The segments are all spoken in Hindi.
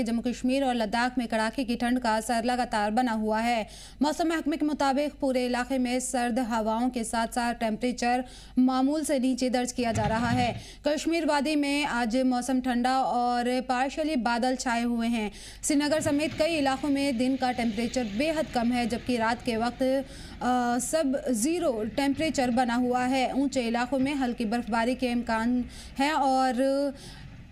जम्मू कश्मीर और लद्दाख में कड़ाके की ठंड का असर लगातार बना हुआ है। मौसम महकमे के मुताबिक पूरे इलाके में सर्द हवाओं के साथ साथ टेम्परेचर मामूल से नीचे दर्ज किया जा रहा है। कश्मीर वादी में आज मौसम ठंडा और पार्शियली बादल छाए हुए हैं। श्रीनगर समेत कई इलाकों में दिन का टेम्परेचर बेहद कम है, जबकि रात के वक्त सब जीरो टेम्परेचर बना हुआ है। ऊंचे इलाकों में हल्की बर्फबारी के इम्कान है और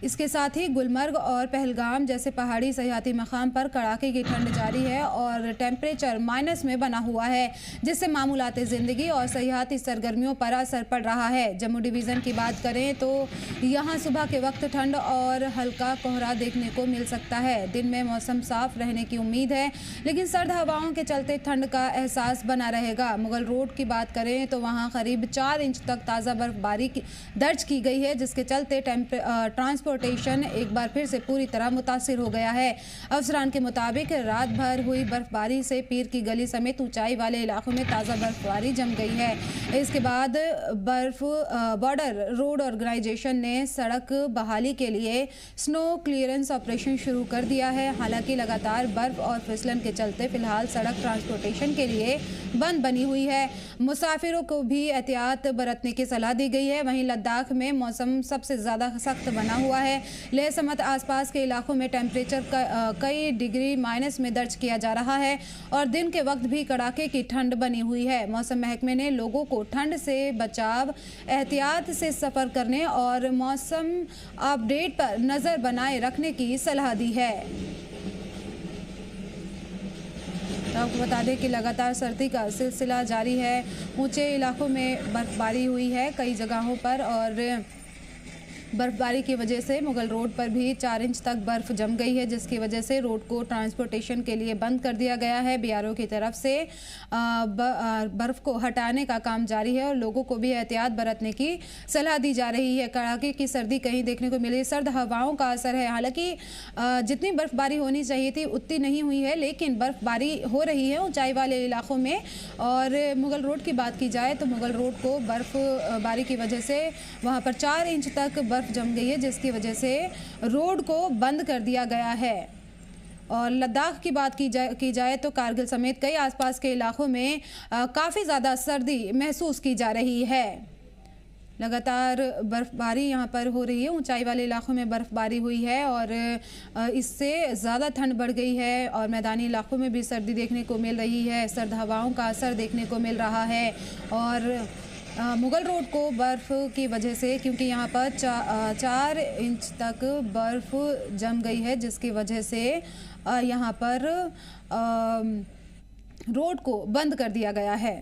इसके साथ ही गुलमर्ग और पहलगाम जैसे पहाड़ी सयाहती मकाम पर कड़ाके की ठंड जारी है और टेम्परेचर माइनस में बना हुआ है, जिससे मामूलाती ज़िंदगी और सयाहती सरगर्मियों पर असर पड़ रहा है। जम्मू डिवीज़न की बात करें तो यहाँ सुबह के वक्त ठंड और हल्का कोहरा देखने को मिल सकता है। दिन में मौसम साफ रहने की उम्मीद है, लेकिन सर्द हवाओं के चलते ठंड का एहसास बना रहेगा। मुगल रोड की बात करें तो वहाँ करीब 4 इंच तक ताज़ा बर्फबारी दर्ज की गई है, जिसके चलते ट्रांसपोर्टेशन एक बार फिर से पूरी तरह मुतासिर हो गया है। अफसरान के मुताबिक रात भर हुई बर्फबारी से पीर की गली समेत ऊंचाई वाले इलाकों में ताज़ा बर्फबारी जम गई है। इसके बाद बॉर्डर रोड ऑर्गेनाइजेशन ने सड़क बहाली के लिए स्नो क्लियरेंस ऑपरेशन शुरू कर दिया है। हालांकि लगातार बर्फ और फिसलन के चलते फिलहाल सड़क ट्रांसपोर्टेशन के लिए बंद बनी हुई है। मुसाफिरों को भी एहतियात बरतने की सलाह दी गई है। वहीं लद्दाख में मौसम सबसे ज़्यादा सख्त बना हुआ है। लेह समत आसपास के इलाकों में टेम्परेचर कई डिग्री माइनस में दर्ज किया जा रहा है और दिन के वक्त भी कड़ाके की ठंड बनी हुई है। मौसम महकमे ने लोगों को ठंड से बचाव, एहतियात से सफ़र करने और मौसम अपडेट पर नज़र बनाए रखने की सलाह दी है। तो आपको बता दें कि लगातार सर्दी का सिलसिला जारी है। ऊंचे इलाकों में बर्फबारी हुई है कई जगहों पर और बर्फबारी की वजह से मुगल रोड पर भी 4 इंच तक बर्फ जम गई है, जिसकी वजह से रोड को ट्रांसपोर्टेशन के लिए बंद कर दिया गया है। बीआरओ की तरफ से बर्फ को हटाने का काम जारी है और लोगों को भी एहतियात बरतने की सलाह दी जा रही है। कड़ाके की सर्दी कहीं देखने को मिली, सर्द हवाओं का असर है। हालांकि जितनी बर्फबारी होनी चाहिए थी उतनी नहीं हुई है, लेकिन बर्फबारी हो रही है ऊंचाई वाले इलाकों में। और मुगल रोड की बात की जाए तो मुगल रोड को बर्फबारी की वजह से वहाँ पर 4 इंच तक बर्फ जम गई है, जिसकी वजह से रोड को बंद कर दिया गया है। और लद्दाख की बात की जाए तो कारगिल समेत कई आसपास के इलाकों में काफ़ी ज़्यादा सर्दी महसूस की जा रही है। लगातार बर्फबारी यहाँ पर हो रही है, ऊंचाई वाले इलाकों में बर्फबारी हुई है और इससे ज़्यादा ठंड बढ़ गई है और मैदानी इलाकों में भी सर्दी देखने को मिल रही है। सर्द हवाओं का असर देखने को मिल रहा है और मुगल रोड को बर्फ़ की वजह से, क्योंकि यहाँ पर 4 इंच तक बर्फ़ जम गई है, जिसकी वजह से यहाँ पर रोड को बंद कर दिया गया है।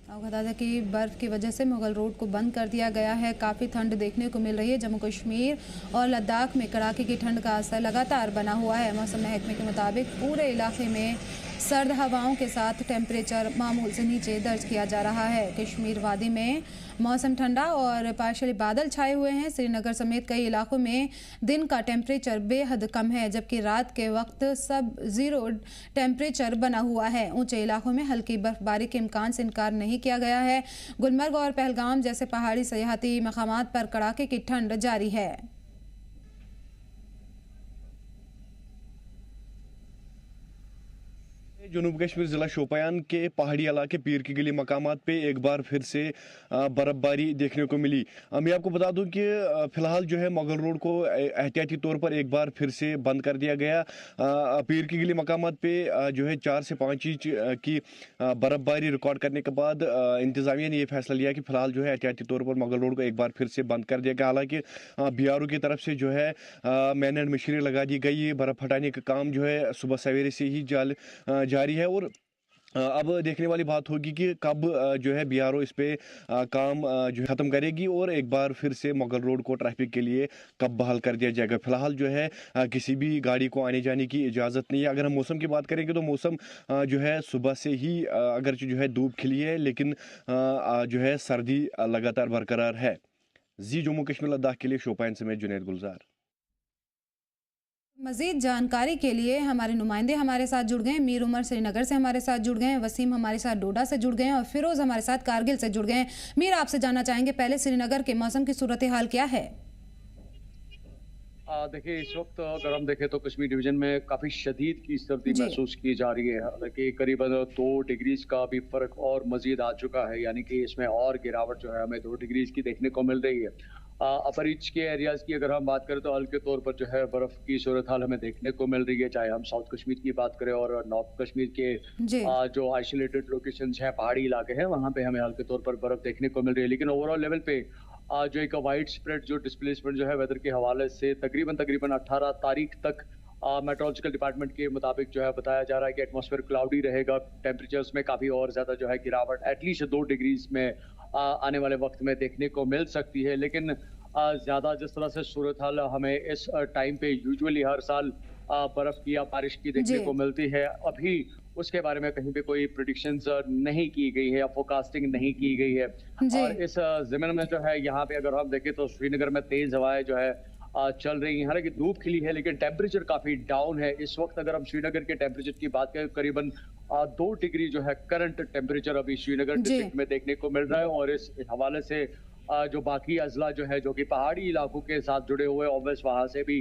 आपको बता दें कि बर्फ़ की वजह से मुगल रोड को बंद कर दिया गया है। काफ़ी ठंड देखने को मिल रही है। जम्मू कश्मीर और लद्दाख में कड़ाके की ठंड का असर लगातार बना हुआ है। मौसम महकमे के मुताबिक पूरे इलाके में सर्द हवाओं के साथ टेम्परेचर मामूल से नीचे दर्ज किया जा रहा है। कश्मीर वादी में मौसम ठंडा और पार्शियली बादल छाए हुए हैं। श्रीनगर समेत कई इलाकों में दिन का टेम्परेचर बेहद कम है, जबकि रात के वक्त सब जीरो टेम्परेचर बना हुआ है। ऊंचे इलाकों में हल्की बर्फबारी के इम्कान से इनकार नहीं किया गया है। गुलमर्ग और पहलगाम जैसे पहाड़ी सयाहती मकामात पर कड़ाके की ठंड जारी है। जनूब कश्मीर ज़िला शोपियान के पहाड़ी इलाके पीर की गली मकामात पे एक बार फिर से बर्फबारी देखने को मिली। मैं आपको बता दूं कि फ़िलहाल जो है मुगल रोड को एहतियाती तौर पर एक बार फिर से बंद कर दिया गया। पीर की गली मकामात पे जो है 4 से 5 इंच की बर्फबारी रिकॉर्ड करने के बाद इंतज़ामिया ने यह फैसला लिया कि फ़िलहाल जो है एहतियाती तौर पर मुगल रोड को एक बार फिर से बंद कर दिया गया। हालांकि बीआरओ की तरफ से जो है मैन एंड मशीनरी लगा दी गई। बर्फ़ हटाने का काम जो है सुबह सवेरे से ही जारी है और अब देखने वाली बात होगी कि कब जो है बीआरओ इस पे काम जो खत्म करेगी और एक बार फिर से मुगल रोड को ट्रैफिक के लिए कब बहाल कर दिया जाएगा। फिलहाल जो है किसी भी गाड़ी को आने जाने की इजाज़त नहीं है। अगर हम मौसम की बात करेंगे तो मौसम जो है सुबह से ही अगर जो है धूप खिली है, लेकिन जो है सर्दी लगातार बरकरार है। जी जम्मू कश्मीर लद्दाख के लिए शोपियान से मैं जुनैद गुलजार। मजीद जानकारी के लिए हमारे नुमाइंदे हमारे साथ जुड़ गए। मीर उमर श्रीनगर से हमारे साथ जुड़ गए, वसीम हमारे साथ डोडा से जुड़ गए और फिरोज हमारे साथ कारगिल से जुड़ गए। मीर, आपसे जानना चाहेंगे पहले श्रीनगर के मौसम की सूरत हाल क्या है? देखिए, इस वक्त अगर हम देखें तो कश्मीर डिवीजन में काफ़ी शदीद की सर्दी महसूस की जा रही है। हालांकि करीबन 2 डिग्रीज का भी फर्क और मजीद आ चुका है, यानी कि इसमें और गिरावट जो है हमें 2 डिग्रीज की देखने को मिल रही है। अपर रीच के एरियाज़ की अगर हम बात करें तो हल्के तौर पर जो है बर्फ़ की सूरत हाल हमें देखने को मिल रही है, चाहे हम साउथ कश्मीर की बात करें और नॉर्थ कश्मीर के जो आइसोलेटेड लोकेशंस हैं, पहाड़ी इलाके हैं, वहाँ पे हमें हल्के तौर पर बर्फ़ देखने को मिल रही है। लेकिन ओवरऑल लेवल पे जो एक वाइड स्प्रेड जो डिस्प्लेसमेंट जो है वेदर के हवाले से तकरीबन 18 तारीख तक मेट्रोलॉजिकल डिपार्टमेंट के मुताबिक जो है बताया जा रहा है कि एटमॉस्फेयर क्लाउडी रहेगा। टेम्परेचर्स में काफ़ी और ज़्यादा जो है गिरावट एटलीस्ट 2 डिग्रीज में आने वाले वक्त में देखने को मिल सकती है। लेकिन ज़्यादा जिस तरह से सूरत हाल हमें इस टाइम पे यूजुअली हर साल बर्फ़ की या बारिश की देखने को मिलती है, अभी उसके बारे में कहीं पे कोई प्रेडिक्शंस नहीं की गई है या फोरकास्टिंग नहीं की गई है। और इस ज़मीन में जो है यहाँ पे अगर हम देखें तो श्रीनगर में तेज़ हवाएं जो है चल रही हैं। हालांकि धूप खिली है लेकिन टेम्परेचर काफ़ी डाउन है। इस वक्त अगर हम श्रीनगर के टेम्परेचर की बात करें करीबन 2 डिग्री जो है करंट टेम्परेचर अभी श्रीनगर डिस्ट्रिक्ट में देखने को मिल रहा है। और इस हवाले से जो बाकी अजला जो है जो कि पहाड़ी इलाकों के साथ जुड़े हुए ऑब्वियस वहाँ से भी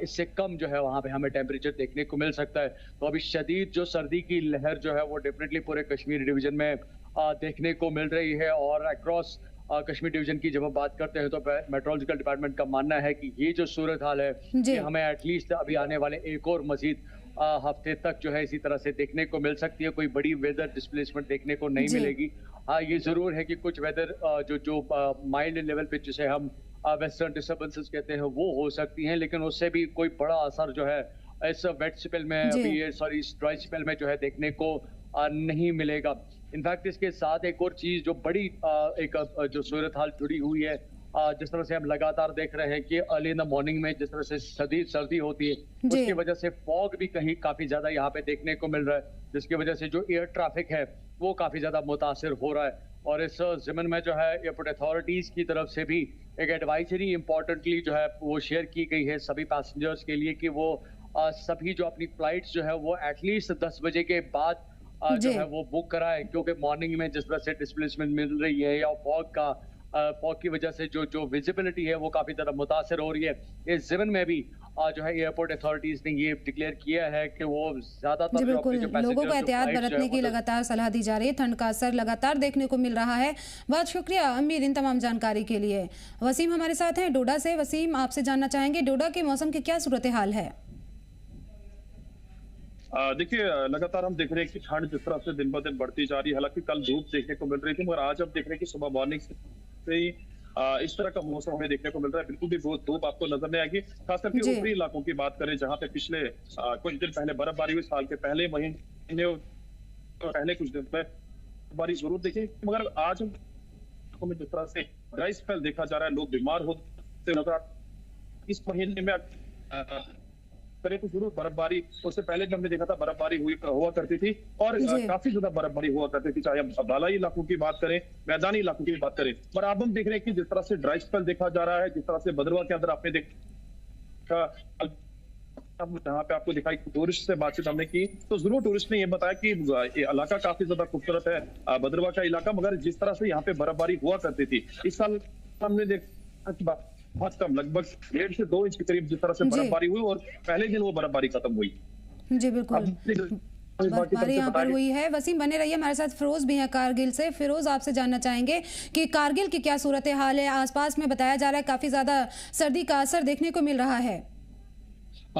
इससे कम जो है वहाँ पे हमें टेम्परेचर देखने को मिल सकता है। तो अभी शदीद जो सर्दी की लहर जो है वो डेफिनेटली पूरे कश्मीर डिवीजन में देखने को मिल रही है। और अक्रॉस कश्मीर डिवीजन की जब हम बात करते हैं तो मेट्रोलॉजिकल डिपार्टमेंट का मानना है कि ये जो सूरत हाल है ये हमें एटलीस्ट अभी आने वाले एक और मजीद हफ्ते तक जो है इसी तरह से देखने को मिल सकती है। कोई बड़ी वेदर डिस्प्लेसमेंट देखने को नहीं मिलेगी। हाँ, ये जरूर है कि कुछ वेदर जो माइल्ड लेवल पे जिसे हम वेस्टर्न डिस्टर्बेंसेस कहते हैं वो हो सकती हैं, लेकिन उससे भी कोई बड़ा असर जो है इस वेट स्पेल में अभी इस ड्राई स्पेल में जो है देखने को नहीं मिलेगा। इनफैक्ट इसके साथ एक और चीज जो बड़ी एक जो सूरत हाल जुड़ी हुई है, जिस तरह से हम लगातार देख रहे हैं कि अर्ली इन द मॉर्निंग में जिस तरह से शदीद सर्दी होती है उसकी वजह से फॉग भी कहीं काफी ज्यादा यहाँ पे देखने को मिल रहा है, जिसकी वजह से जो एयर ट्रैफिक है वो काफी ज्यादा मुतासिर हो रहा है। और इस ज़मीन में जो है एयरपोर्ट अथॉरिटीज की तरफ से भी एक एडवाइजरी इंपॉर्टेंटली जो है वो शेयर की गई है सभी पैसेंजर्स के लिए कि वो सभी जो अपनी फ्लाइट्स जो है वो एटलीस्ट 10 बजे के बाद जो है वो बुक कराएं, क्योंकि मॉर्निंग में जिस तरह से डिस्प्लेसमेंट मिल रही है या फॉग की वजह से जो विजिबिलिटी है वो काफी ज्यादा मुतासर हो रही है। इस ज़मीन में भी जो है एयरपोर्ट अथॉरिटीज ने ये डिक्लेयर किया है कि वो ज्यादातर लोगों को एहतियात बरतने की लगातार सलाह दी जा रही है। ठंड का असर लगातार देखने को मिल रहा है। बहुत शुक्रिया अमीर इन तमाम जानकारी के लिए। वसीम हमारे साथ हैं डोडा से। वसीम, आपसे जानना चाहेंगे डोडा के मौसम की क्या सूरत हाल है? देखिए, लगातार हम देख रहे हैं कि ठंड जिस तरह से दिन ब दिन बढ़ती जा रही है। हालांकि कल धूप देखने को मिल रही थी, मगर आज हम देख रहे हैं कि सुबह मॉर्निंग से ही इस तरह का मौसम हमें देखने को मिल रहा है। बिल्कुल भी बहुत धूप आपको नजर नहीं आएगी। खास करके ऊपरी इलाकों की बात करें जहाँ पे पिछले कुछ दिन पहले बर्फबारी हुई, साल के पहले महीने पहले कुछ दिन में बर्फबारी जरूर देखी, मगर आज हमें जिस तरह से ड्राई स्पेल देखा जा रहा है, लोग बीमार होते नजर इस महीने में करें तो जरूर बर्फबारी उससे पहले जब हमने देखा था बर्फबारी हुआ करती थी और काफी ज्यादा बर्फबारी हुआ करती थी, चाहे हम बालाई इलाकों की बात करें, मैदानी इलाकों की बात करें। पर अब हम देख रहे हैं कि जिस तरह से ड्राई स्पेल देखा जा रहा है, जिस तरह से भद्रवाह के अंदर आपने देखा, जहाँ पे आपको दिखाई टूरिस्ट से बातचीत हमने की तो जरूर टूरिस्ट ने ये बताया कि ये इलाका काफी ज्यादा खूबसूरत है भद्रवाह का इलाका, मगर जिस तरह से यहाँ पे बर्फबारी हुआ करती थी इस साल हमने देखा बहुत कम, लगभग 1.5 से 2 इंच के करीब जिस तरह से बर्फबारी हुई और पहले दिन वो बर्फबारी खत्म हुई। जी बिल्कुल, बर्फबारी यहाँ पर हुई है। वसीम बने रहिए हमारे साथ। फिरोज भी हैं कारगिल से। फिरोज, आपसे जानना चाहेंगे कि कारगिल की क्या सूरत हाल है? आसपास में बताया जा रहा है काफी ज्यादा सर्दी का असर देखने को मिल रहा है।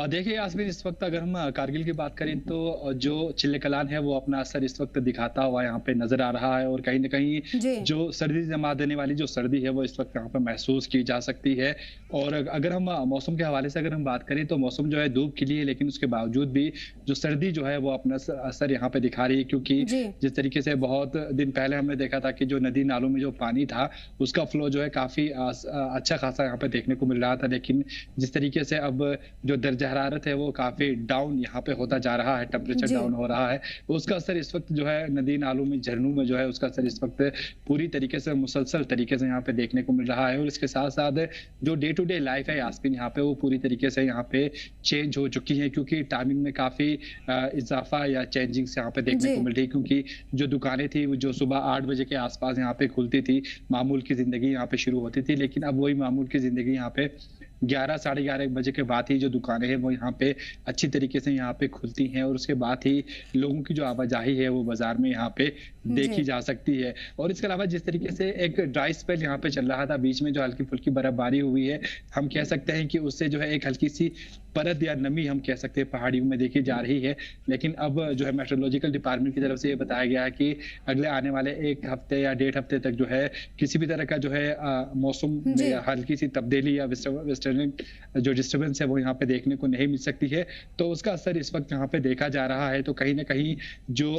देखिए यास्मीन, इस वक्त अगर हम कारगिल की बात करें तो जो चिल्ले कलान है वो अपना असर इस वक्त दिखाता हुआ यहाँ पे नजर आ रहा है और कहीं ना कहीं जो सर्दी जमा देने वाली जो सर्दी है वो इस वक्त यहाँ पे महसूस की जा सकती है। और अगर हम मौसम के हवाले से अगर हम बात करें तो मौसम जो है धूप खिली है, लेकिन उसके बावजूद भी जो सर्दी जो है वो अपना असर यहाँ पे दिखा रही है, क्योंकि जिस तरीके से बहुत दिन पहले हमने देखा था कि जो नदी नालों में जो पानी था उसका फ्लो जो है काफी अच्छा खासा यहाँ पे देखने को मिल रहा था, लेकिन जिस तरीके से अब जो दर्जा दर्जा हरारत है वो काफी डाउन यहाँ पे होता जा रहा है, टेम्परेचर डाउन हो रहा है। उसका असर इस वक्त जो है नदी नालों में, झरनों में जो है उसका असर इस वक्त पूरी तरीके से मुसलसल तरीके से यहाँ पे देखने को मिल रहा है। और इसके साथ साथ जो डे टू डे लाइफ है यास्मीन यहाँ पे, वो पूरी तरीके से यहाँ पे चेंज हो चुकी है, क्योंकि टाइमिंग में काफी इजाफा या चेंजिंग्स यहाँ पे देखने को मिल रही है। क्योंकि जो दुकानें थी वो जो सुबह 8 बजे के आसपास यहाँ पे खुलती थी, मामूल की जिंदगी यहाँ पे शुरू होती थी, लेकिन अब वही मामूल की जिंदगी यहाँ पे 11 साढ़े 11 बजे के बाद ही जो दुकानें हैं वो यहाँ पे अच्छी तरीके से यहाँ पे खुलती हैं, और उसके बाद ही लोगों की जो आवाजाही है वो बाजार में यहाँ पे देखी जा सकती है। और इसके अलावा जिस तरीके से एक ड्राई स्पेल यहाँ पे चल रहा था, बीच में जो हल्की फुल्की बर्फबारी हुई है, हम कह सकते हैं कि उससे जो है एक हल्की सी परत या नमी हम कह सकते हैं पहाड़ियों में देखी जा रही है। लेकिन अब जो है मेट्रोलॉजिकल डिपार्टमेंट की तरफ से ये बताया गया है कि अगले आने वाले 1 हफ्ते या 1.5 हफ्ते तक जो है किसी भी तरह का जो है मौसम में हल्की सी तब्दीली या वेस्टर्न जो डिस्टर्बेंस है वो यहाँ पे देखने को नहीं मिल सकती है। तो उसका असर इस वक्त यहाँ पे देखा जा रहा है। तो कहीं ना कहीं जो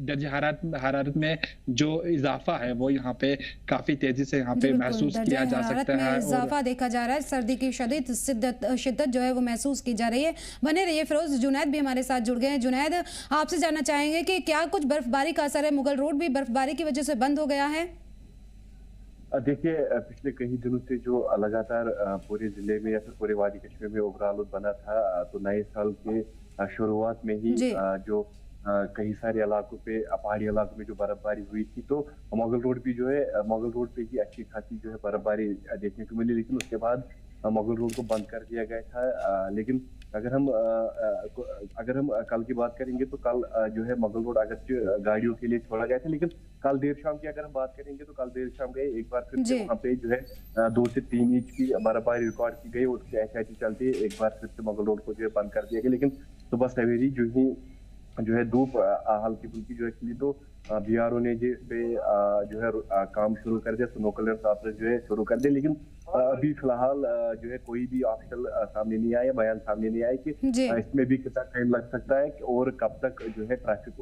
दर्जा हरारत में जो इजाफा है वो यहाँ पे काफी तेजी से यहाँ पे महसूस किया जा सकता है। इजाफा देखा जा रहा है, सर्दी की शदीद शिद्दत जो है वो महसूस की जा रही है। बने रहिए फिरोज। जुनैद भी हमारे साथ जुड़ गए हैं। जुनैद, आपसे जानना चाहेंगे कि क्या कुछ बर्फबारी का असर है? मुगल रोड भी बर्फबारी की वजह से बंद हो गया है? देखिए, पिछले कई दिनों से जो लगातार पूरे जिले में या फिर पूरे वादी कश्मीर में उग्र आलूद बना था, तो नए साल के शुरुआत में ही जो कई सारे इलाकों पे, पहाड़ी इलाकों में जो बर्फबारी हुई थी, तो मुगल रोड भी जो है, मुगल रोड पे ही अच्छी खासी जो है बर्फबारी देखने को मिली। लेकिन उसके बाद मुगल रोड को बंद कर दिया गया था। लेकिन अगर हम कल की बात करेंगे तो कल जो है मुगल रोड अगर गाड़ियों के लिए छोड़ा गया था, लेकिन कल देर शाम की अगर हम बात करेंगे तो कल देर शाम गए एक बार फिर से वहाँ पे जो है 2 से 3 इंच की बर्फबारी रिकॉर्ड की गई। उसके ऐसे चलते एक बार फिर से मुगल रोड को जो है बंद कर दिया गया। लेकिन सुबह सवेरी जो है धूप हल्की फुल्की जो है खिली, तो बीआरओ ने जो है काम शुरू कर दिया, स्नो क्लियरेंस ऑपरेशन जो है शुरू कर दिया। लेकिन अभी फिलहाल जो है कोई भी ऑफिशियल सामने नहीं आया, बयान सामने नहीं आया कि इसमें भी कितना टाइम लग सकता है और कब तक जो है ट्रैफिक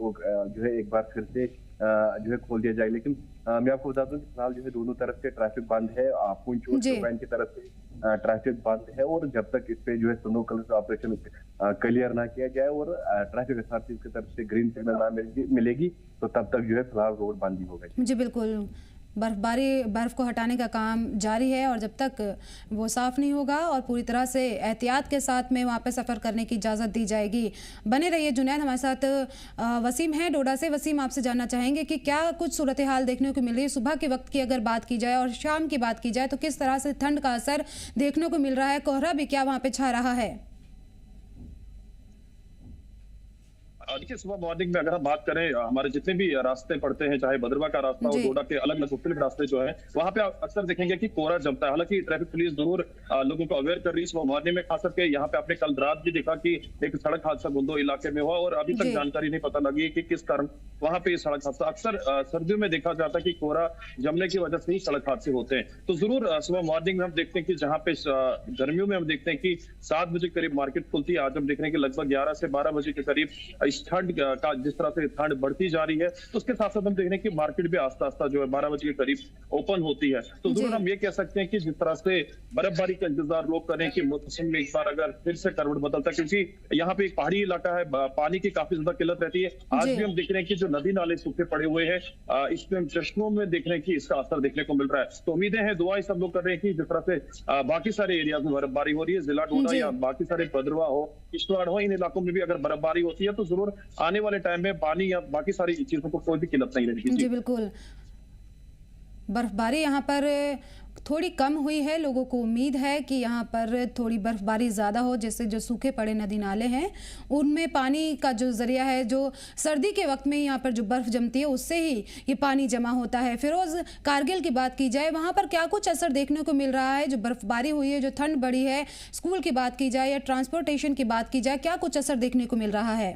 जो है एक बार फिर से जो है खोल दिया जाए। लेकिन मैं आपको बता दूं कि फिलहाल जो है दोनों तरफ से ट्रैफिक बंद है, पुंछ और शोपियान की तरफ से ट्रैफिक बंद है। और जब तक इस पे जो है स्नो क्लियरेंस ऑपरेशन क्लियर ना किया जाए और ट्रैफिक अथॉरिटी की तरफ से ग्रीन सिग्नल ना मिलेगी, तो तब तक जो है फिलहाल रोड बंद ही होगा। जी बिल्कुल, बर्फ को हटाने का काम जारी है और जब तक वो साफ नहीं होगा और पूरी तरह से एहतियात के साथ में वहाँ पे सफ़र करने की इजाज़त दी जाएगी। बने रहिए। जुनैद हमारे साथ वसीम है डोडा से। वसीम, आपसे जानना चाहेंगे कि क्या कुछ सूरत हाल देखने को मिल रही है? सुबह के वक्त की अगर बात की जाए और शाम की बात की जाए तो किस तरह से ठंड का असर देखने को मिल रहा है? कोहरा भी क्या वहाँ पे छा रहा है? देखिए, सुबह मॉर्निंग में अगर हम बात करें, हमारे जितने भी रास्ते पड़ते हैं, चाहे भद्रवा का रास्ता और डोडा के अलग अलग मुख्तलिफ रास्ते जो है, वहाँ पे आप अक्सर देखेंगे कि कोहरा जमता है। हालांकि ट्रैफिक पुलिस जरूर लोगों को अवेयर कर रही है। सुबह मॉर्निंग में खास करके यहाँ पे आपने कल रात भी देखा कि एक सड़क हादसा गुंदो इलाके में हुआ और अभी तक जानकारी नहीं पता लगी कि किस कारण वहाँ पे सड़क हादसा। अक्सर सर्दियों में देखा जाता है कि कोहरा जमने की वजह से ही सड़क हादसे होते हैं। तो जरूर सुबह मॉर्निंग में हम देखते हैं कि जहाँ पे गर्मियों में हम देखते हैं कि 7 बजे करीब मार्केट खुलती है, आज हम देख रहे हैं कि लगभग 11 से 12 बजे के करीब इस ठंड का जिस तरह से ठंड बढ़ती जा रही है, तो उसके साथ साथ हम देख रहे हैं कि मार्केट भी आस्ता आस्ता जो है 12 बजे के करीब ओपन होती है। तो जरूर हम ये कह सकते हैं कि जिस तरह से बर्फबारी का इंतजार लोग करें कि मौसम में एक बार अगर फिर से करवट बदलता है, क्योंकि यहाँ पे एक पहाड़ी इलाका है, पानी की काफी ज्यादा किल्लत रहती है। आज भी हम देख रहे हैं कि जो नदी नाले सूखे पड़े हुए हैं, इसमें हम चश्मों में देख रहे हैं कि इसका असर देखने को मिल रहा है। तो उम्मीदें हैं, दुआएं सब लोग कर रहे हैं कि जिस तरह से बाकी सारे एरियाज में बर्फबारी हो रही है, जिला डोडा या बाकी सारे भद्रवा हो, किश्तवाड़ हो, इन इलाकों में भी अगर बर्फबारी होती है तो जरूर आने वाले टाइम में पानी या बाकी सारी चीजों को कोई भी किल्लत नहीं रहेगी। जी बिल्कुल, बर्फबारी यहाँ पर थोड़ी कम हुई है। लोगों को उम्मीद है कि यहाँ पर थोड़ी बर्फबारी ज़्यादा हो, जिससे जो सूखे पड़े नदी नाले हैं उनमें पानी का जो जरिया है, जो सर्दी के वक्त में यहाँ पर जो बर्फ़ जमती है उससे ही ये पानी जमा होता है। फिरोज़, कारगिल की बात की जाए, वहाँ पर क्या कुछ असर देखने को मिल रहा है? जो बर्फबारी हुई है, जो ठंड बढ़ी है, स्कूल की बात की जाए या ट्रांसपोर्टेशन की बात की जाए, क्या कुछ असर देखने को मिल रहा है?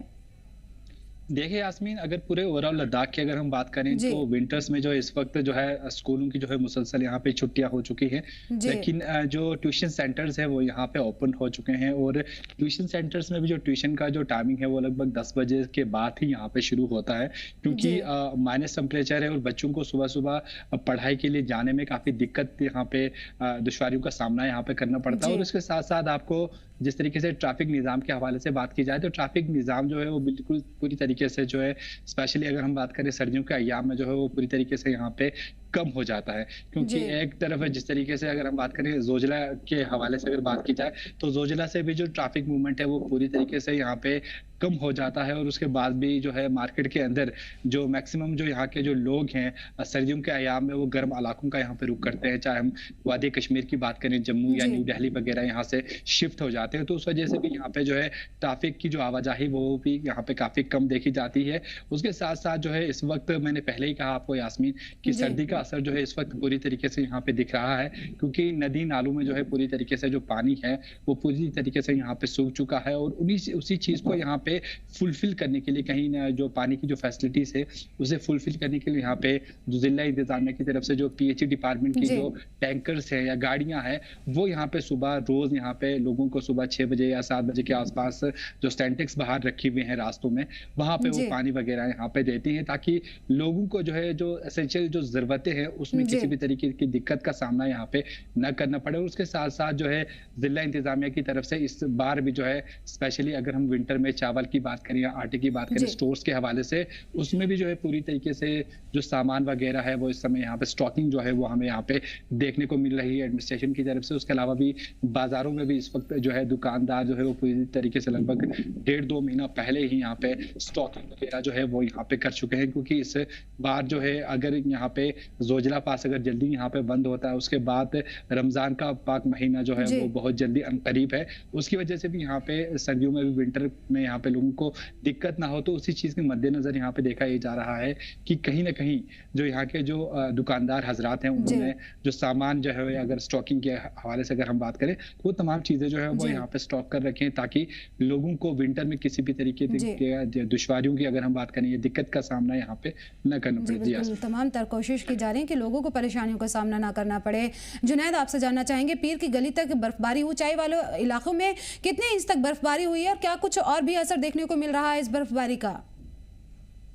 देखिए यास्मीन, अगर पूरे ओवरऑल लद्दाख की अगर हम बात करें तो विंटर्स में जो इस वक्त जो है स्कूलों की जो है मुसलसल यहाँ पे छुट्टियां हो चुकी हैं, लेकिन जो ट्यूशन सेंटर्स है वो यहाँ पे ओपन हो चुके हैं और ट्यूशन सेंटर्स में भी जो ट्यूशन का जो टाइमिंग है वो लगभग 10 बजे के बाद ही यहाँ पे शुरू होता है, क्योंकि माइनस टेम्परेचर है और बच्चों को सुबह सुबह पढ़ाई के लिए जाने में काफी दिक्कत यहाँ पे दुश्वारियों का सामना यहाँ पे करना पड़ता है। और इसके साथ साथ आपको जिस तरीके से ट्रैफिक निज़ाम के हवाले से बात की जाए तो ट्रैफिक निज़ाम जो है वो बिल्कुल पूरी तरीके से जो है, स्पेशली अगर हम बात करें सर्दियों के अय्याम में जो है वो पूरी तरीके से यहाँ पे कम हो जाता है, क्योंकि एक तरफ है जिस तरीके से अगर हम बात करें जोजिला के हवाले से अगर बात की जाए तो जोजिला से भी जो ट्रैफिक मूवमेंट है वो पूरी तरीके से यहाँ पे कम हो जाता है। और उसके बाद भी जो है मार्केट के अंदर जो मैक्सिमम जो यहाँ के जो लोग हैं सर्दियों के अयाम में वो गर्म इलाकों का यहाँ पे रुख करते हैं, चाहे हम वादी कश्मीर की बात करें, जम्मू या न्यू दिल्ली वगैरह यहाँ से शिफ्ट हो जाते हैं, तो उस वजह से भी यहाँ पे जो है ट्रैफिक की जो आवाजाही वो भी यहाँ पे काफी कम देखी जाती है। उसके साथ साथ जो है इस वक्त मैंने पहले ही कहा आपको यास्मीन कि सर्दी का असर जो है इस वक्त पूरी तरीके से यहाँ पे दिख रहा है, क्योंकि नदी नालों में जो है पूरी तरीके से जो पानी है वो पूरी तरीके से यहाँ पे सूख चुका है और उसी चीज को यहाँ पे फुलफिल करने के लिए कहीं ना जो पानी की जो फैसिलिटीज है उसे फुलफिल करने के लिए यहाँ पे जो जिला इंतजामिया की तरफ से जो पीएचई डिपार्टमेंट की जो टैंकर्स है या गाड़ियां हैं वो यहाँ पे सुबह रोज यहाँ पे लोगों को सुबह 6 बजे या 7 बजे के आसपास जो स्टैंटेक्स बाहर रखी हुई है रास्तों में वहां पे वो पानी वगैरह यहाँ पे देती हैं, ताकि लोगों को जो है जो एसेंशियल जो जरूरतें हैं उसमें किसी भी तरीके की दिक्कत का सामना यहाँ पे न करना पड़े। और उसके साथ साथ जो है जिला इंतजामिया की तरफ से इस बार भी जो है स्पेशली अगर हम विंटर में चावल की बात करें या आटे की बात करें स्टोर्स के हवाले से, उसमें भी जो है पूरी तरीके से जो सामान वगैरह है वो इस समय यहाँ पे स्टॉकिंग जो है वो हमें यहाँ पे देखने को मिल रही है एडमिनिस्ट्रेशन की तरफ से। उसके अलावा भी बाजारों में भी इस वक्त जो है दुकानदार जो है वो पूरी तरीके से लगभग 1.5-2 महीना पहले ही यहाँ पे स्टॉकिंग वगैरह जो है वो यहाँ पे कर चुके हैं, क्योंकि इस बार जो है अगर यहाँ पे जोजिला पास अगर जल्दी यहाँ पे बंद होता है, उसके बाद रमजान का पाक महीना जो है वो बहुत जल्दी करीब है, उसकी वजह से भी यहाँ पे सर्दियों में भी विंटर में यहाँ पे लोगों को दिक्कत ना हो, तो उसी चीज के मद्देनजर यहाँ पे देखा जा रहा है कि कहीं ना कहीं जो यहाँ के जो दुकानदार हजरात हैं उन्होंने जो सामान जो है अगर स्टॉकिंग के हवाले से अगर हम बात करें तो वो तमाम चीजें जो है वो यहाँ पे स्टॉक कर रखें, ताकि लोगों को विंटर में किसी भी तरीके की दुश्वारियों की अगर हम बात करें दिक्कत का सामना यहाँ पे न करना पड़े। तमाम तर कोशिश की जा रही है कि लोगों को परेशानियों का सामना ना करना पड़े। जुनैद, आपसे जानना चाहेंगे पीर की गली तक बर्फबारी, ऊंचाई वाले इलाकों में कितने इंच तक बर्फबारी हुई है और क्या कुछ और भी असर देखने को मिल रहा है इस बर्फबारी का?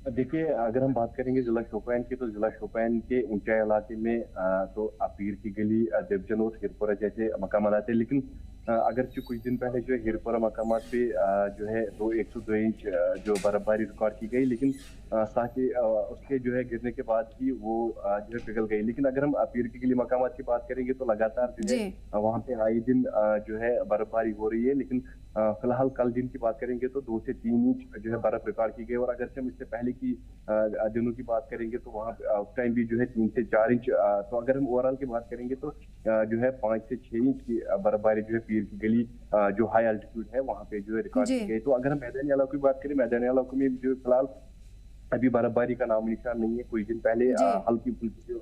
देखिए, अगर हम बात करेंगे जिला शोपियान की तो जिला शोपियान के ऊंचाई इलाके में तो पीर की गली, देवजन और हिरपुरा जैसे मकाम आते हैं, लेकिन अगरचे कुछ दिन पहले जो है हिरपुरा मकामात पे जो है 102 इंच जो बर्फबारी रिकॉर्ड की गई, लेकिन साथ ही उसके जो है गिरने के बाद ही वो जो है पिघल गई। लेकिन अगर हम पीर की गली मकामात की बात करेंगे तो लगातार जो है वहाँ पे आए दिन जो है बर्फबारी हो रही है, लेकिन फिलहाल कल दिन की बात करेंगे तो 2 से 3 इंच जो है बर्फ रिकॉर्ड की गई। और अगर हम इससे पहले की दिनों की बात करेंगे तो वहाँ उस टाइम भी जो है 3 से 4 इंच, तो अगर हम ओवरऑल की बात करेंगे तो जो है 5 से 6 इंच की बर्फबारी जो है पीर की गली जो हाई एल्टीट्यूड है वहाँ पे जो है रिकॉर्ड की गई। तो अगर हम मैदानी इलाकों की बात करें, मैदानी इलाकों में जो फिलहाल अभी बर्फबारी का नाम निशान नहीं है। कुछ दिन पहले हल्की फुल्की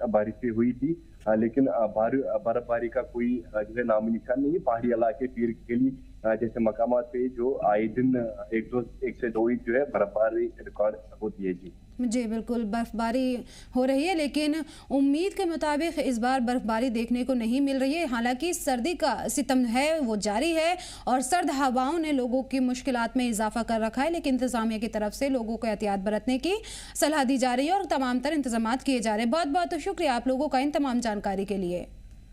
बारिश भी हुई थी, लेकिन बर्फबारी का कोई जो है नाम निशान नहीं है। पहाड़ी इलाके पीर की गली जैसे मकामात पे जो आए दिन 1 से 2 इंच जो है बर्फबारी रिकॉर्ड होती है। जी बिल्कुल, बर्फबारी हो रही है, लेकिन उम्मीद के मुताबिक इस बार बर्फबारी देखने को नहीं मिल रही है। हालांकि सर्दी का सितम है वो जारी है और सर्द हवाओं ने लोगों की मुश्किलात में इजाफा कर रखा है, लेकिन इंतजामिया की तरफ से लोगों को एहतियात बरतने की सलाह दी जा रही है और तमाम तर इंतजाम किए जा रहे हैं। बहुत बहुत शुक्रिया आप लोगों का इन तमाम जानकारी के लिए।